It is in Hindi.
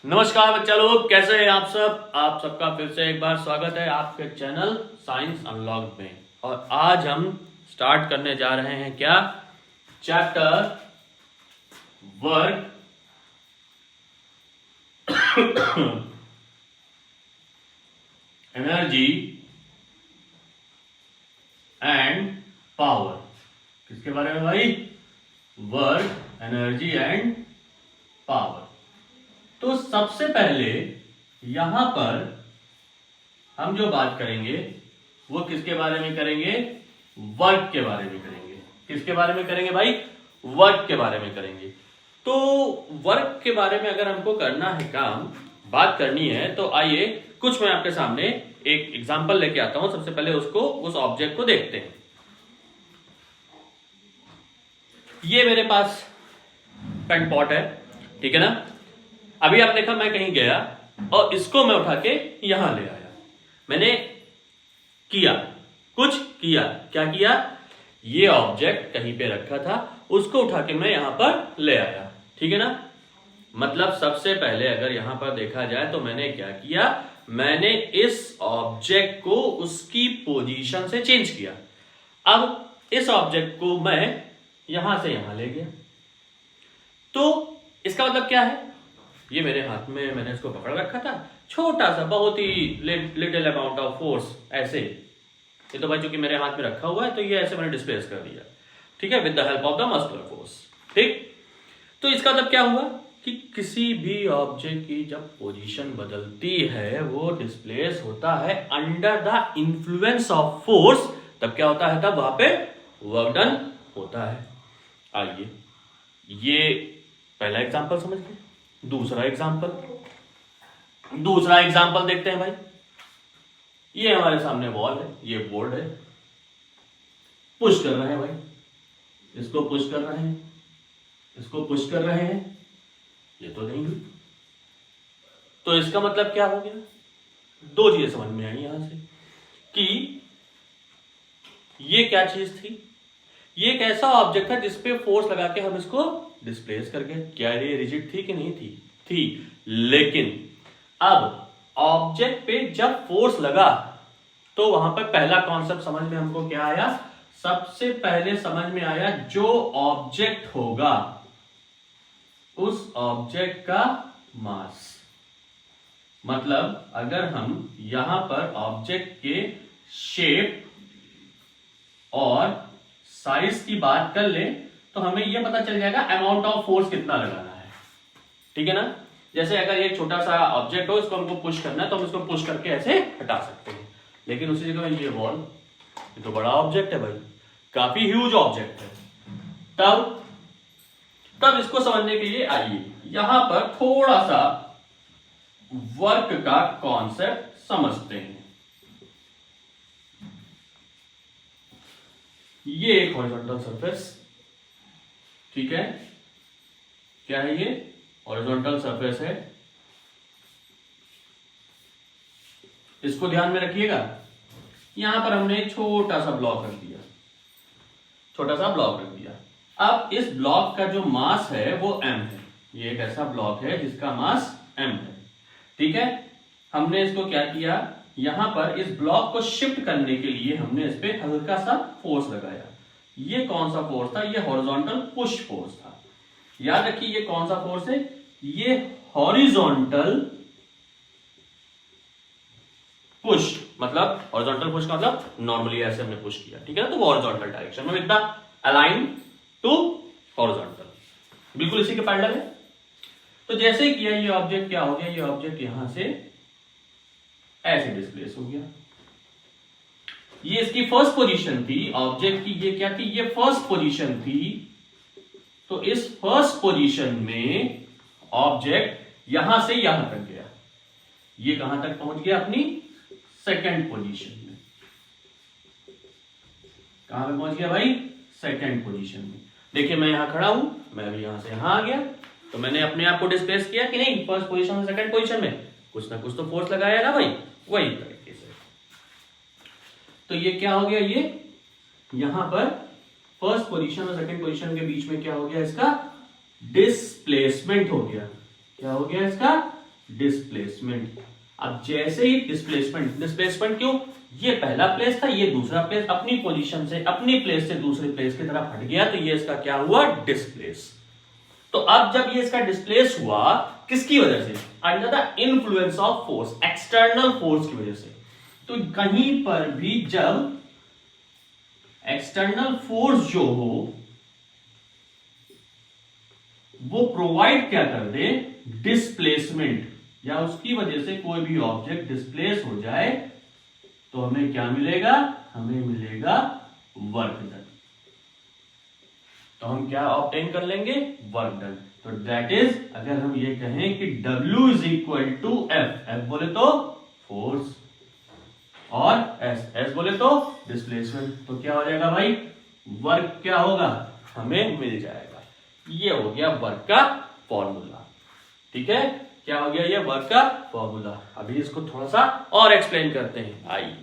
नमस्कार बच्चा लोग, कैसे हैं आप सब। आप सबका फिर से एक बार स्वागत है आपके चैनल साइंस अनलॉक्ड में। और आज हम स्टार्ट करने जा रहे हैं क्या, chapter work energy and power. किसके बारे में भाई? Work, energy and power. तो सबसे पहले यहां पर हम जो बात करेंगे वो किसके बारे में करेंगे? वर्क के बारे में करेंगे। किसके बारे में करेंगे भाई? वर्क के बारे में करेंगे। तो वर्क के बारे में अगर हमको करना है काम, बात करनी है, तो आइए कुछ मैं आपके सामने एक एग्जांपल लेके आता हूं। सबसे पहले उस ऑब्जेक्ट को देखते हैं। ये मेरे पास पेंट पॉट है, ठीक है ना। अभी आपने देखा मैं कहीं गया और इसको मैं उठा के यहां ले आया। मैंने किया, कुछ किया। क्या किया? ये ऑब्जेक्ट कहीं पे रखा था, उसको उठा के मैं यहां पर ले आया, ठीक है ना। मतलब सबसे पहले अगर यहां पर देखा जाए तो मैंने क्या किया, मैंने इस ऑब्जेक्ट को उसकी पोजीशन से चेंज किया। अब इस ऑब्जेक्ट को मैं यहां से यहां ले गया। तो इसका मतलब क्या है? ये मेरे हाथ में, मैंने इसको पकड़ रखा था, छोटा सा, बहुत ही लिटिल अमाउंट ऑफ फोर्स, ऐसे। ये तो भाई चूंकि मेरे हाथ में रखा हुआ है तो ये ऐसे मैंने डिस्प्लेस कर दिया, ठीक है, with the help of the muscular force. ठीक। तो इसका मतलब क्या हुआ कि किसी भी ऑब्जेक्ट की जब पोजीशन बदलती है वो डिस्प्लेस होता है under the influence of force. तब क्या होता है? तब वहां पे वर्क डन होता है। आइए, ये पहला एग्जांपल समझ गए। दूसरा एग्जांपल देखते हैं भाई। ये हमारे सामने वॉल है, ये बोर्ड है, पुश कर रहे हैं भाई, इसको पुश कर रहे हैं, इसको पुश कर रहे हैं, ये तो नहीं हुई। तो इसका मतलब क्या हो गया? दो चीजें समझ में आई यहां से कि ये क्या चीज थी। ये एक ऐसा ऑब्जेक्ट था जिसपे फोर्स लगा के हम इसको डिस्प्लेस करके, क्या ये रिजिड थी कि नहीं थी? थी। लेकिन अब ऑब्जेक्ट पे जब फोर्स लगा तो वहां पर पहला कॉन्सेप्ट समझ में हमको क्या आया? सबसे पहले समझ में आया जो ऑब्जेक्ट होगा उस ऑब्जेक्ट का मास। मतलब अगर हम यहां पर ऑब्जेक्ट के शेप और साइज की बात कर ले तो हमें यह पता चल जाएगा अमाउंट ऑफ फोर्स कितना लगाना है, ठीक है ना। जैसे अगर ये छोटा सा ऑब्जेक्ट हो, इसको हमको पुश करना है तो हम इसको पुश करके ऐसे हटा सकते हैं। लेकिन उसी जगह ये वॉल, ये तो बड़ा ऑब्जेक्ट है भाई, काफी ह्यूज ऑब्जेक्ट है। तब इसको समझने के लिए आइए यहां पर थोड़ा सा वर्क का कॉन्सेप्ट समझते हैं। ये एक हॉरिजॉन्टल सरफेस, ठीक है। क्या है ये? हॉरिजॉन्टल सरफेस है। इसको ध्यान में रखिएगा। यहां पर हमने एक छोटा सा ब्लॉक रख दिया, छोटा सा ब्लॉक रख दिया। अब इस ब्लॉक का जो मास है वो m है। ये एक ऐसा ब्लॉक है जिसका मास m है, ठीक है। हमने इसको क्या किया, यहां पर इस ब्लॉक को शिफ्ट करने के लिए हमने इस पे हल्का सा फोर्स लगाया। ये कौन सा फोर्स था? ये हॉरिजॉन्टल पुश फोर्स था। याद रखिए ये कौन सा फोर्स है? ये हॉरिजॉन्टल पुश। मतलब हॉरिजॉन्टल पुश का मतलब नॉर्मली ऐसे हमने पुश किया, ठीक है ना। तो वो हॉरिजॉन्टल डायरेक्शन में with the align to horizontal, बिल्कुल इसी के पैरेलल है। तो जैसे ही किया ये ऑब्जेक्ट क्या हो गया? ये ऑब्जेक्ट यहां से ऐसे डिस्प्लेस हो गया। ये इसकी फर्स्ट पोजीशन थी ऑब्जेक्ट की। ये क्या थी? ये फर्स्ट पोजीशन थी। तो इस फर्स्ट पोजीशन में ऑब्जेक्ट यहां से यहां तक गया। ये कहां तक पहुंच गया? अपनी सेकंड पोजीशन में। कहां पे पहुंच गया भाई? सेकंड पोजीशन में। देखिए मैं यहां खड़ा हूं, मैं अभी यहां से यहां आ गया, तो मैंने अपने आप को डिस्प्लेस किया कि नहीं? फर्स्ट पोजीशन से सेकंड पोजीशन में कुछ ना कुछ तो फोर्स लगाया ना भाई, वही तरीके से। तो ये क्या हो गया? ये यहां पर फर्स्ट पोजीशन और सेकंड पोजीशन के बीच में क्या हो गया? इसका डिस्प्लेसमेंट हो गया। क्या हो गया? इसका डिस्प्लेसमेंट। अब जैसे ही डिस्प्लेसमेंट क्यों, ये पहला प्लेस था, ये दूसरा प्लेस, अपनी पोजीशन से अपनी प्लेस से दूसरे प्लेस की तरफ हट गया, तो ये इसका क्या हुआ, डिस्प्लेस। तो अब जब ये इसका डिस्प्लेस हुआ किसकी वजह से, under the influence of force, external force की वजह से। तो कहीं पर भी जब एक्सटर्नल फोर्स जो हो वो प्रोवाइड क्या कर दे, डिस्प्लेसमेंट, या उसकी वजह से कोई भी ऑब्जेक्ट डिस्प्लेस हो जाए, तो हमें क्या मिलेगा, हमें मिलेगा वर्क डन। तो हम क्या ऑब्टेन कर लेंगे, वर्क डन। तो दैट इज, अगर हम ये कहें कि W is equal to F बोले तो फोर्स और S बोले तो डिस्प्लेसमेंट, तो क्या हो जाएगा भाई, वर्क क्या होगा, हमें मिल जाएगा। ये हो गया वर्क का फॉर्मूला। ठीक है, क्या हो गया, ये वर्क का फॉर्मूला। अभी इसको थोड़ा सा और एक्सप्लेन करते हैं, आइए।